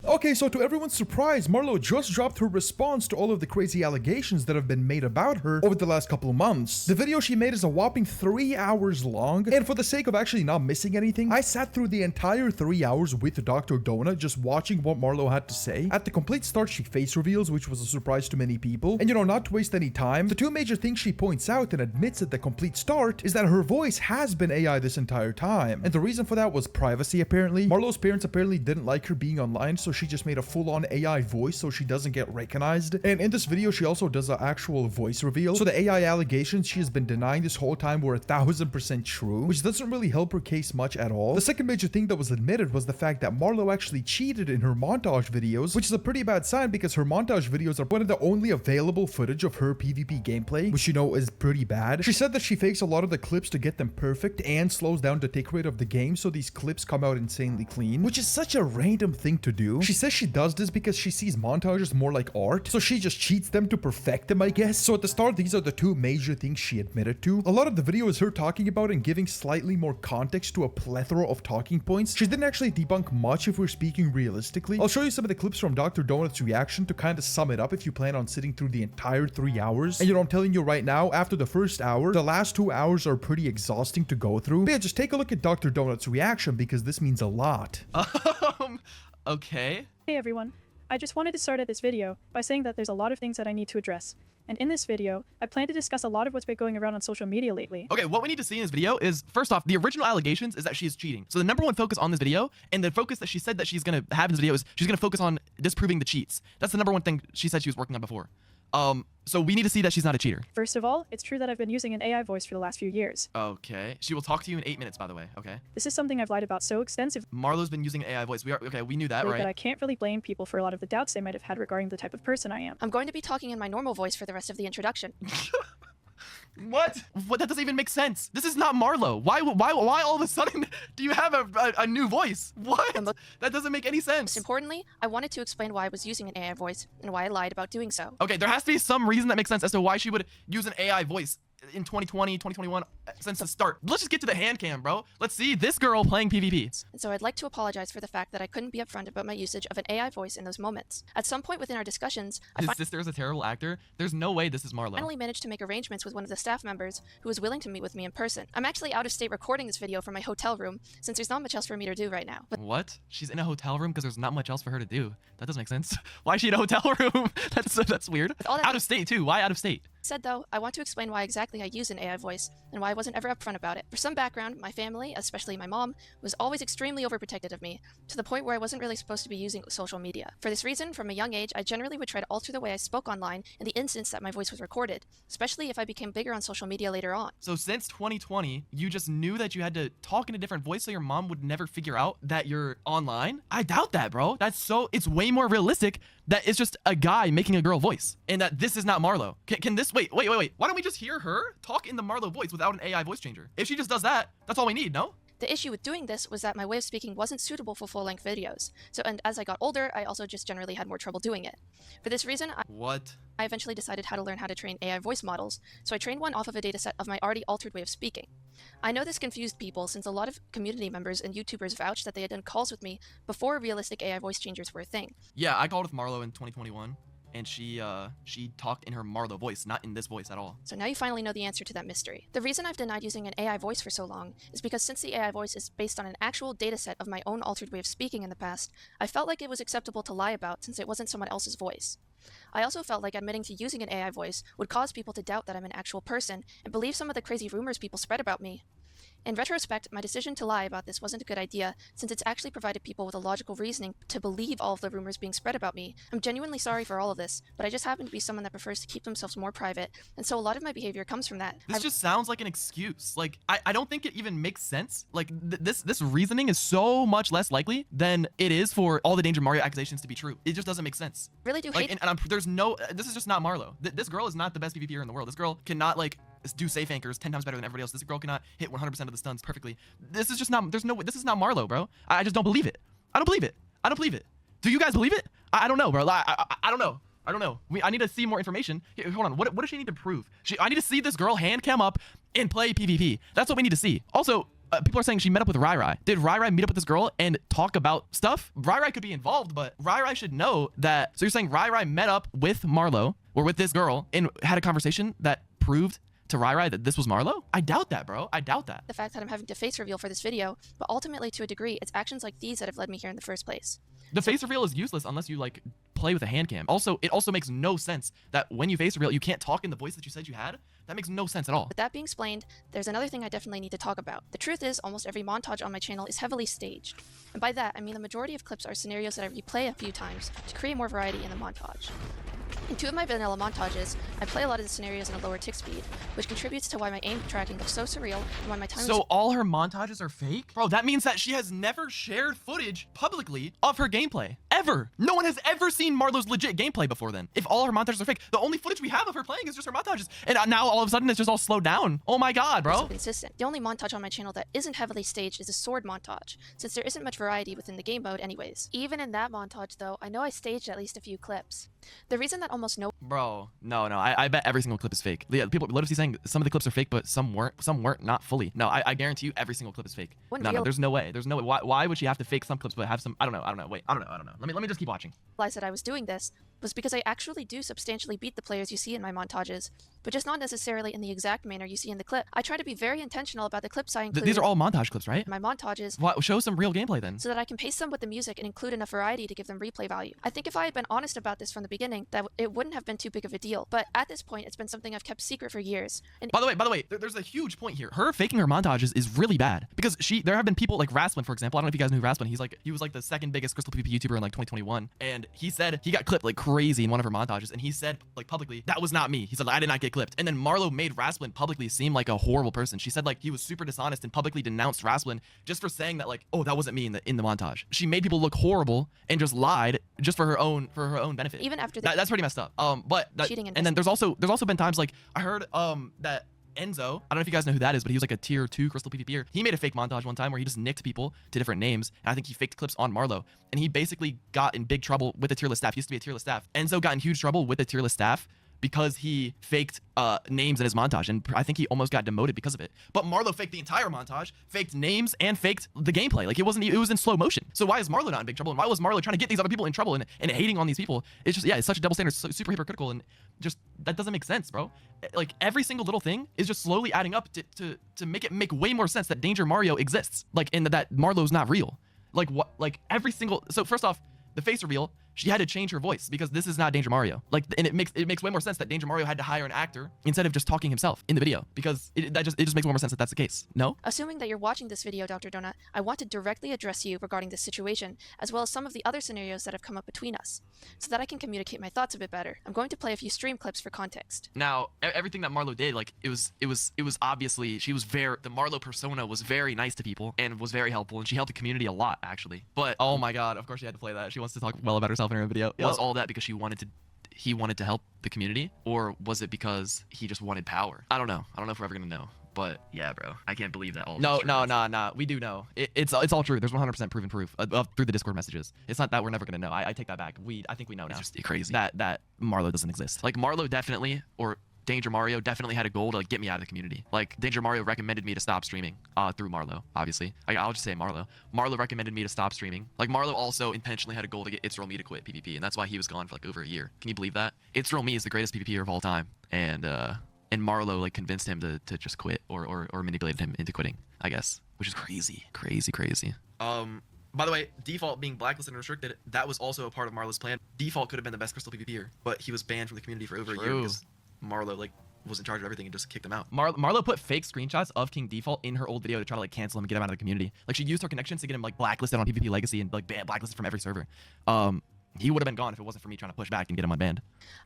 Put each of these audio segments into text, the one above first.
Okay, so to everyone's surprise, Marlow just dropped her response to all of the crazy allegations that have been made about her over the last couple of months. The video she made is a whopping 3 hours long, and for the sake of actually not missing anything, I sat through the entire 3 hours with DrDonut just watching what Marlow had to say. At the complete start, she face reveals, which was a surprise to many people, and not to waste any time, the two major things she points out and admits at the complete start is that her voice has been AI this entire time, and the reason for that was privacy apparently. Marlow's parents apparently didn't like her being online, so she just made a full-on AI voice so she doesn't get recognized. And in this video, she also does an actual voice reveal. So the AI allegations she has been denying this whole time were 1000% true, which doesn't really help her case much at all. The second major thing that was admitted was the fact that Marlow actually cheated in her montage videos, which is a pretty bad sign because her montage videos are one of the only available footage of her PvP gameplay, which is pretty bad. She said that she fakes a lot of the clips to get them perfect and slows down the tick rate of the game so these clips come out insanely clean, which is such a random thing to do. She says she does this because she sees montages more like art, so she just cheats them to perfect them, I guess. So at the start, these are the two major things she admitted to. A lot of the video is her talking about and giving slightly more context to a plethora of talking points. She didn't actually debunk much if we're speaking realistically. I'll show you some of the clips from DrDonut's reaction to kind of sum it up if you plan on sitting through the entire 3 hours. And I'm telling you right now, after the first hour, the last 2 hours are pretty exhausting to go through. But yeah, just take a look at DrDonut's reaction because this means a lot. Okay. Hey everyone, I just wanted to start at this video by saying that there's a lot of things that I need to address. And in this video, I plan to discuss a lot of what's been going around on social media lately. Okay, what we need to see in this video is, first off, the original allegations is that she is cheating. So the number one focus on this video, and the focus that she said that she's going to have in this video is she's going to focus on disproving the cheats. That's the number one thing she said she was working on before. So we need to see that she's not a cheater. First of all, it's true that I've been using an AI voice for the last few years. Okay. She will talk to you in 8 minutes, by the way. Okay. This is something I've lied about so extensively Marlow's been using AI voice. We knew that, right? that I can't really blame people for a lot of the doubts they might have had regarding the type of person I am. I'm going to be talking in my normal voice for the rest of the introduction. What? That doesn't even make sense. This is not Marlow. Why all of a sudden do you have a new voice? What? That doesn't make any sense. Most importantly, I wanted to explain why I was using an AI voice and why I lied about doing so. Okay, there has to be some reason that makes sense as to why she would use an AI voice in 2020, 2021, since the start. Let's just get to the hand cam, bro. Let's see this girl playing PvP. And so I'd like to apologize for the fact that I couldn't be upfront about my usage of an AI voice in those moments. At some point within our discussions, His sister is a terrible actor. There's no way this is Marlow. finally managed to make arrangements with one of the staff members who was willing to meet with me in person. I'm actually out of state recording this video from my hotel room since there's not much else for me to do right now. But What? She's in a hotel room because there's not much else for her to do. That doesn't make sense. Why is she in a hotel room? That's weird. all that Out of state too. Why out of state? said though, I want to explain why exactly I use an AI voice and why I wasn't ever upfront about it. For some background, my family, especially my mom, was always extremely overprotective of me, to the point where I wasn't really supposed to be using social media. For this reason, from a young age, I generally would try to alter the way I spoke online in the instance that my voice was recorded, especially if I became bigger on social media later on. So since 2020, you just knew that you had to talk in a different voice so your mom would never figure out that you're online? I doubt that, bro. It's way more realistic that it's just a guy making a girl voice and that this is not Marlow. Can this, wait. Why don't we just hear her talk in the Marlow voice without an AI voice changer? If she just does that, that's all we need, no? The issue with doing this was that my way of speaking wasn't suitable for full-length videos. And as I got older, I also just generally had more trouble doing it. For this reason, I eventually decided how to learn how to train AI voice models, so I trained one off of a dataset of my already altered way of speaking. I know this confused people since a lot of community members and YouTubers vouched that they had done calls with me before realistic AI voice changers were a thing. Yeah, I called with Marlow in 2021. And she talked in her Marlow voice, not in this voice at all. So now you finally know the answer to that mystery. The reason I've denied using an AI voice for so long is because since the AI voice is based on an actual dataset of my own altered way of speaking in the past, I felt like it was acceptable to lie about since it wasn't someone else's voice. I also felt like admitting to using an AI voice would cause people to doubt that I'm an actual person and believe some of the crazy rumors people spread about me. In retrospect, my decision to lie about this wasn't a good idea, since it's actually provided people with a logical reasoning to believe all of the rumors being spread about me. I'm genuinely sorry for all of this, but I just happen to be someone that prefers to keep themselves more private, and so a lot of my behavior comes from that. This just sounds like an excuse. Like, I don't think it even makes sense. Like, this reasoning is so much less likely than it is for all the Danger Mario accusations to be true. It just doesn't make sense. Really do hate- this is just not Marlow. This girl is not the best PvPer in the world. This girl cannot, like, do safe anchors 10 times better than everybody else. This girl cannot hit 100% of the stuns perfectly. This is just not, this is not Marlow, bro. I just don't believe it. I don't believe it. Do you guys believe it? I don't know, bro. I don't know. I need to see more information. Here, hold on. What does she need to prove? I need to see this girl hand cam up and play PvP. That's what we need to see. Also, people are saying she met up with Rai Rai. Did Rai Rai meet up with this girl and talk about stuff? Rai Rai could be involved, but Rai Rai should know that. So you're saying Rai Rai met up with Marlow or with this girl and had a conversation that proved to Rai Rai that this was Marlow? I doubt that, bro. I doubt that. The fact that I'm having to face reveal for this video, but ultimately to a degree, it's actions like these that have led me here in the first place. The face reveal is useless unless you like play with a hand cam. Also, it also makes no sense that when you face reveal, you can't talk in the voice that you said you had. That makes no sense at all. With that being explained, there's another thing I definitely need to talk about. The truth is, almost every montage on my channel is heavily staged. And by that, I mean the majority of clips are scenarios that I replay a few times to create more variety in the montage. In 2 of my vanilla montages, I play a lot of the scenarios in a lower tick speed, which contributes to why my aim tracking looks so surreal and why my time So all her montages are fake? Bro, that means that she has never shared footage publicly of her gameplay. Ever. No one has ever seen Marlow's legit gameplay before then. If all her montages are fake, the only footage we have of her playing is just her montages. And now all of a sudden it's just all slowed down. Oh my god, bro. so consistent. The only montage on my channel that isn't heavily staged is a sword montage, since there isn't much variety within the game mode anyways. Even in that montage though, I know I staged at least a few clips. The reason that almost no Bro, no. I bet every single clip is fake. Yeah, people literally saying some of the clips are fake, but some weren't, not fully. No, I guarantee you every single clip is fake. No, there's no way. There's no way. Why would she have to fake some clips but have some? I don't know. Wait, I don't know. Let me just keep watching. realized that I was doing this was because I actually do substantially beat the players you see in my montages, but just not necessarily in the exact manner you see in the clip. I try to be very intentional about the clips I include. These are all montage clips, right? In my montages. What? Show some real gameplay then. So that I can pace them with the music and include enough variety to give them replay value. I think if I had been honest about this from the beginning, that it wouldn't have been too big of a deal. But at this point, it's been something I've kept secret for years. And by the way, there's a huge point here. Her faking her montages is really bad because there have been people like Rasplin, for example. I don't know if you guys knew Rasplin. He was like the second biggest Crystal PvP YouTuber in like 2021, and he said he got clipped like crazy in one of her montages, and he said like publicly that was not me. He said I did not get clipped, and then Marlow made Rasplin publicly seem like a horrible person. She said like he was super dishonest and publicly denounced Rasplin just for saying that like, oh, that wasn't me in the montage. She made people look horrible and just lied just for her own benefit. Even after that's pretty messed up. Cheating and then there's also been times like I heard that Enzo, I don't know if you guys know who that is, but he was like a tier 2 Crystal PvPer. He made a fake montage one time where he just nicked people to different names, and I think he faked clips on Marlow, and he basically got in big trouble with the tier list staff. He used to be a tier list staff. Enzo got in huge trouble with the tier list staff because he faked names in his montage, and I think he almost got demoted because of it. But Marlow faked the entire montage, faked names, and faked the gameplay. Like it was in slow motion. So why is Marlow not in big trouble? And why was Marlow trying to get these other people in trouble and hating on these people? It's just, yeah, it's such a double standard, super hypocritical, and just that doesn't make sense, bro. Like every single little thing is just slowly adding up to make way more sense that Danger Mario exists. Like in that Marlow's not real. Like what? Like every single. So first off, the face reveal, she had to change her voice because this is not Danger Mario. Like, and it makes way more sense that Danger Mario had to hire an actor instead of just talking himself in the video, because it just makes way more sense that that's the case. No? Assuming that you're watching this video, DrDonut, I want to directly address you regarding this situation, as well as some of the other scenarios that have come up between us, so that I can communicate my thoughts a bit better. I'm going to play a few stream clips for context. Now, everything that Marlow did, like, it was obviously, the Marlow persona was very nice to people and was very helpful, and she helped the community a lot, actually. But, oh my god, of course she had to play that. She wants to talk well about herself in her video. Was all that because he wanted to help the community, or was it because he just wanted power? I don't know if we're ever gonna know. But yeah, bro, I can't believe that all. No, we do know. It's all true. There's 100% proven proof through the Discord messages. It's not that we're never gonna know. I take that back. I think we know now. It's just crazy that Marlow doesn't exist. Like Marlow definitely, or Danger Mario definitely had a goal to like get me out of the community. Like Danger Mario recommended me to stop streaming through Marlow, obviously. I'll just say Marlow. Marlow recommended me to stop streaming. Like Marlow also intentionally had a goal to get It's Real Me to quit PvP, and that's why he was gone for like over a year. Can you believe that? It's Real Me is the greatest PvPer of all time, and Marlow like convinced him to just quit or manipulated him into quitting, I guess, which is crazy. By the way, Default being blacklisted and restricted, that was also a part of Marlow's plan. Default could have been the best Crystal PvPer, but he was banned from the community for over a year because Marlow like was in charge of everything and just kicked him out. Marlow put fake screenshots of King Default in her old video to try to like cancel him and get him out of the community. Like she used her connections to get him like blacklisted on PvP Legacy and like blacklisted from every server. He would have been gone if it wasn't for me trying to push back and get him unbanned.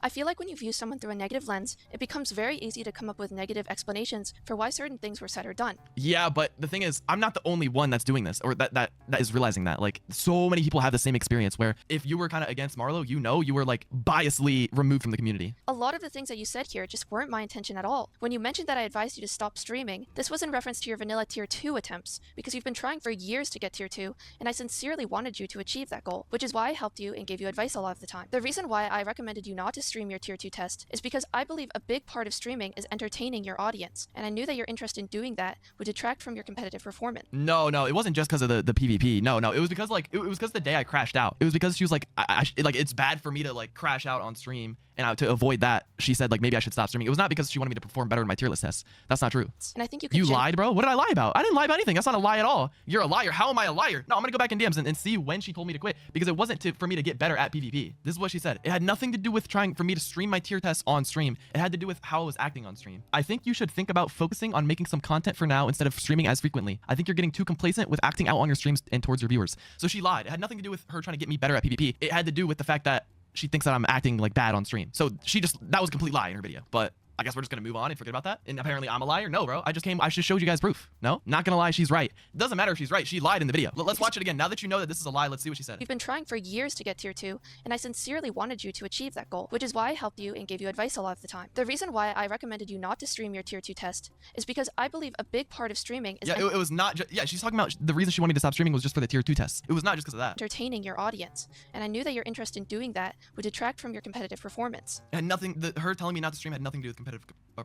I feel like when you view someone through a negative lens, it becomes very easy to come up with negative explanations for why certain things were said or done. Yeah, but the thing is, I'm not the only one that's doing this, or that is realizing that. Like, so many people have the same experience where if you were kind of against Marlow, you were like biasly removed from the community. A lot of the things that you said here just weren't my intention at all. When you mentioned that I advised you to stop streaming, this was in reference to your vanilla tier 2 attempts, because you've been trying for years to get tier 2, and I sincerely wanted you to achieve that goal, which is why I helped you and gave gave you advice a lot of the time. The reason why I recommended you not to stream your tier 2 test is because I believe a big part of streaming is entertaining your audience, and I knew that your interest in doing that would detract from your competitive performance. No, it wasn't just because of the PvP. No, it was because like it was because the day I crashed out. It was because she was like, like it's bad for me to like crash out on stream, and to avoid that, she said like maybe I should stop streaming. It was not because she wanted me to perform better in my tier list tests. That's not true. And I think you lied, bro. What did I lie about? I didn't lie about anything. That's not a lie at all. You're a liar. How am I a liar? No, I'm gonna go back in DMs and see when she told me to quit, because it wasn't for me to get better at PvP. This is what she said. It had nothing to do with trying for me to stream my tier tests on stream. It had to do with how I was acting on stream. I think you should think about focusing on making some content for now instead of streaming as frequently. I think you're getting too complacent with acting out on your streams and towards your viewers. So she lied. It had nothing to do with her trying to get me better at PvP. It had to do with the fact that she thinks that I'm acting like bad on stream. So that was a complete lie in her video. But I guess we're just gonna move on and forget about that. And apparently I'm a liar. No, bro. I just showed you guys proof. No, not gonna lie. She's right. It doesn't matter if she's right. She lied in the video. Let's watch it again. Now that you know that this is a lie, let's see what she said. You've been trying for years to get tier 2, and I sincerely wanted you to achieve that goal, which is why I helped you and gave you advice a lot of the time. The reason why I recommended you not to stream your tier 2 test is because I believe a big part of streaming is it was not just, she's talking about the reason she wanted to stop streaming was just for the tier 2 tests. It was not just because of that. Entertaining your audience, and I knew that your interest in doing that would detract from your competitive performance. It had nothing, her telling me not to stream had nothing to do with competitive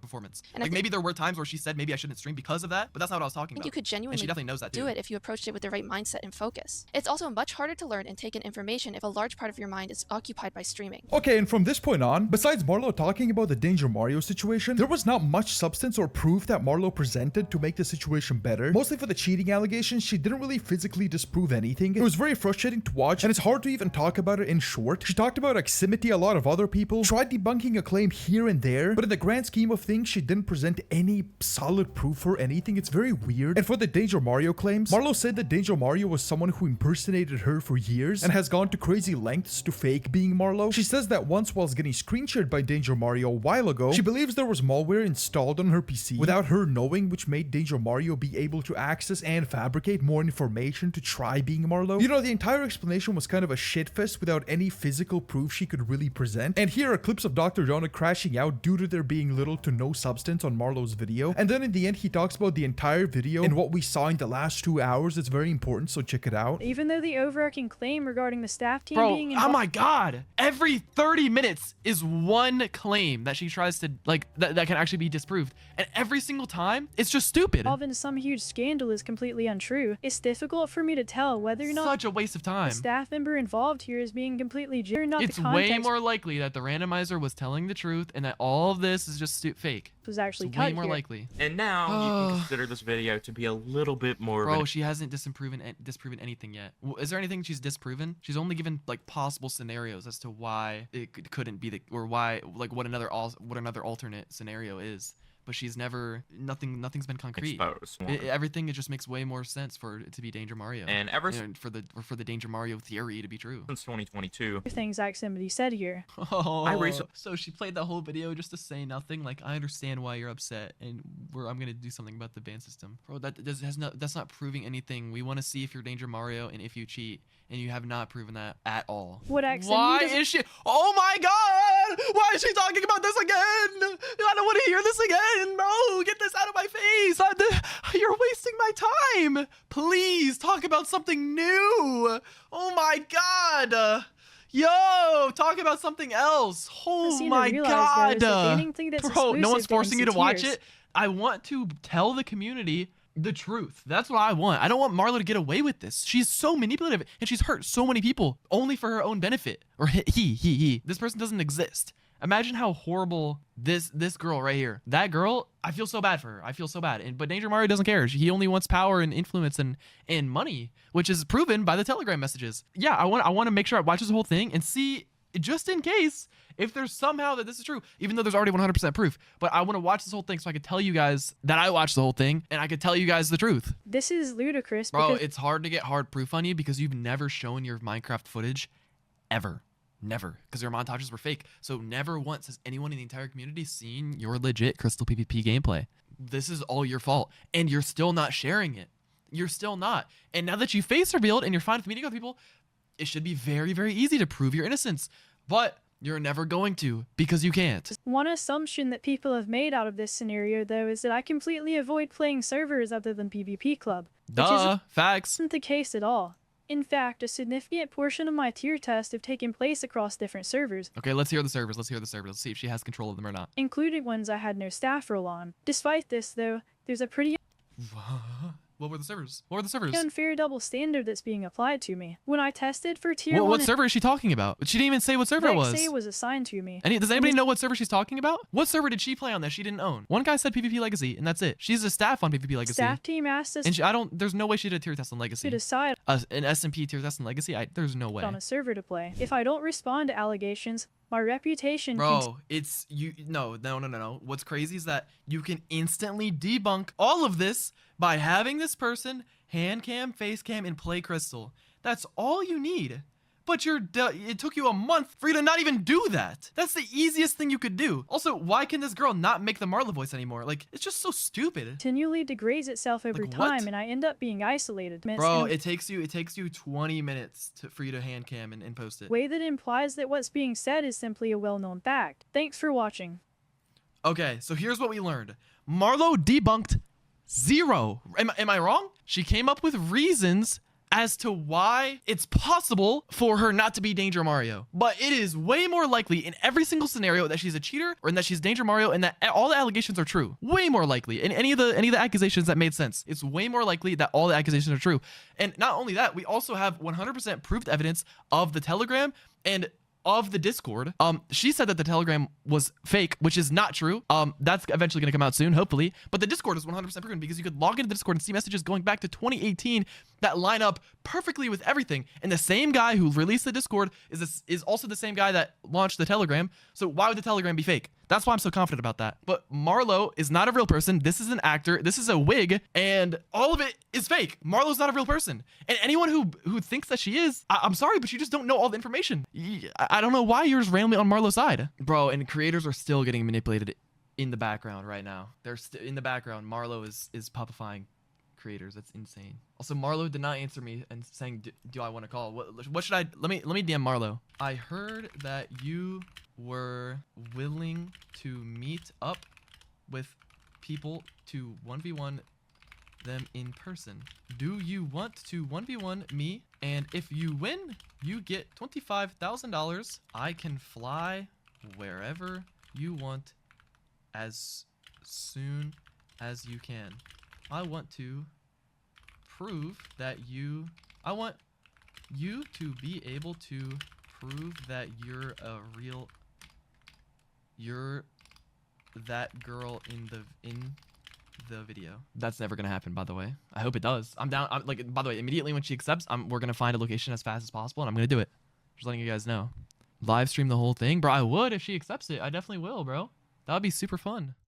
performance. And like maybe there were times where she said maybe I shouldn't stream because of that, but that's not what I was talking about. You could genuinely and she definitely knows that too. do it if you approached it with the right mindset and focus. It's also much harder to learn and take in information if a large part of your mind is occupied by streaming. Okay, and from this point on, besides Marlow talking about the Danger Mario situation, there was not much substance or proof that Marlow presented to make the situation better. Mostly for the cheating allegations, she didn't really physically disprove anything. It was very frustrating to watch, and it's hard to even talk about it in short. She talked about Aximity, a lot of other people, tried debunking a claim here and there, but in the grand scheme of things, she didn't present any solid proof for anything. It's very weird. And for the Danger Mario claims, Marlow said that Danger Mario was someone who impersonated her for years and has gone to crazy lengths to fake being Marlow. She says that once whilst getting screen shared by Danger Mario a while ago, she believes there was malware installed on her PC without her knowing, which made Danger Mario be able to access and fabricate more information to try being Marlow. You know, the entire explanation was kind of a shitfest without any physical proof she could really present. And here are clips of DrDonut crashing out due to there being little to no substance on Marlow's video. And then in the end, he talks about the entire video and what we saw in the last 2 hours. It's very important, so check it out. Even though the overarching claim regarding the staff team being oh my god, every 30 minutes is one claim that she tries to like that can actually be disproved, and every single time it's just stupid. involved in some huge scandal is completely untrue. It's difficult for me to tell whether or not such a waste of time. The staff member involved here is being completely it's way more likely that the randomizer was telling the truth and that all of this is just fake. Was actually it's cut way more here. likely. And now you can consider this video to be a little bit more Bro, she hasn't disproven anything yet. Is there anything she's disproven? She's only given like possible scenarios as to why it couldn't be or why like what another alternate scenario is. But she's nothing's been concrete. exposed. Everything, it just makes way more sense for it to be Danger Mario. And for the Danger Mario theory to be true. Since 2022. Things Aximity said here. Oh, so she played that whole video just to say nothing. Like, I understand why you're upset, and I'm gonna do something about the ban system, bro. That's not proving anything. We want to see if you're Danger Mario and if you cheat, and you have not proven that at all. What Aximity Why is she? Oh my God! Why is she talking about this again? I don't want to hear this again. No, get this out of my face. You're wasting my time. Please talk about something new. Oh my God. Yo, talk about something else. Oh my God. Bro, no one's forcing you to watch it. I want to tell the community the truth. That's what I want. I don't want Marlow to get away with this. She's so manipulative and she's hurt so many people only for her own benefit. Or he. This person doesn't exist. Imagine how horrible this girl right here. That girl, I feel so bad for her. I feel so bad. But Danger Mario doesn't care. He only wants power and influence and money, which is proven by the Telegram messages. Yeah, I want to make sure I watch this whole thing and see, just in case, if there's somehow that this is true, even though there's already 100% proof. But I want to watch this whole thing so I could tell you guys that I watched the whole thing and I could tell you guys the truth. This is ludicrous. Bro, it's hard to get hard proof on you because you've never shown your Minecraft footage ever. Never, because your montages were fake. So never once has anyone in the entire community seen your legit Crystal PvP gameplay. This is all your fault, and you're still not sharing it. You're still not. And now that you face revealed and you're fine with meeting with people, it should be very, very easy to prove your innocence. But you're never going to, because you can't. One assumption that people have made out of this scenario, though, is that I completely avoid playing servers other than PvP Club. Duh, facts. Isn't the case at all. In fact, a significant portion of my tier tests have taken place across different servers, Okay, let's hear the servers. Let's hear the servers. Let's see if she has control of them or not. including ones I had no staff role on. Despite this, though, there's a pretty What were the servers? What were the servers? unfair double standard that's being applied to me. When I tested for tier 1, What server is she talking about? She didn't even say what server it was. Vexay was assigned to me. Does anybody know what server she's talking about? What server did she play on that she didn't own? One guy said PvP Legacy, and that's it. She's a staff on PvP Legacy. Staff team asked us And there's no way she did a tier test on to Legacy. decide An SMP tier test on Legacy? There's no way. on a server to play. If I don't respond to allegations, my reputation Bro, it's you. No. What's crazy is that you can instantly debunk all of this by having this person hand cam, face cam, and play Crystal. That's all you need. But it took you a month for you to not even do that. That's the easiest thing you could do. Also, why can this girl not make the Marlow voice anymore? Like, it's just so stupid. continually degrades itself over Like, time, what? and I end up being isolated. Bro, In it takes you 20 minutes for you to hand cam and post it. a way that implies that what's being said is simply a well-known fact. Thanks for watching. Okay, so here's what we learned. Marlow debunked 0. Am I wrong? She came up with reasons as to why it's possible for her not to be Danger Mario. But it is way more likely in every single scenario that she's a cheater or that she's Danger Mario and that all the allegations are true. Way more likely. In any of the accusations that made sense. It's way more likely that all the accusations are true. And not only that, we also have 100% proved evidence of the Telegram and of the Discord. She said that the Telegram was fake, which is not true. That's eventually going to come out soon, hopefully. But the Discord is 100% proven because you could log into the Discord and see messages going back to 2018 that line up perfectly with everything. And the same guy who released the Discord is also the same guy that launched the Telegram. So why would the Telegram be fake? That's why I'm so confident about that. But Marlow is not a real person. This is an actor. This is a wig. And all of it is fake. Marlow's not a real person. And anyone who thinks that she is, I'm sorry, but you just don't know all the information. I don't know why you're just randomly on Marlow's side. Bro, and creators are still getting manipulated in the background right now. They're in the background. Marlow is puppifying creators. That's insane. Also, Marlow did not answer me and saying, do I want to call? What should I, let me DM Marlow. I heard that you were willing to meet up with people to 1v1 them in person. Do you want to 1v1 me? And if you win, you get $25,000. I can fly wherever you want as soon as you can. I want to prove that I want you to be able to prove that you're that girl in the video. That's never gonna happen, by the way. I hope it does. I'm down. By the way, immediately when she accepts, we're gonna find a location as fast as possible, and I'm gonna do it. Just letting you guys know. Live stream the whole thing, bro. I would if she accepts it. I definitely will, bro. That would be super fun.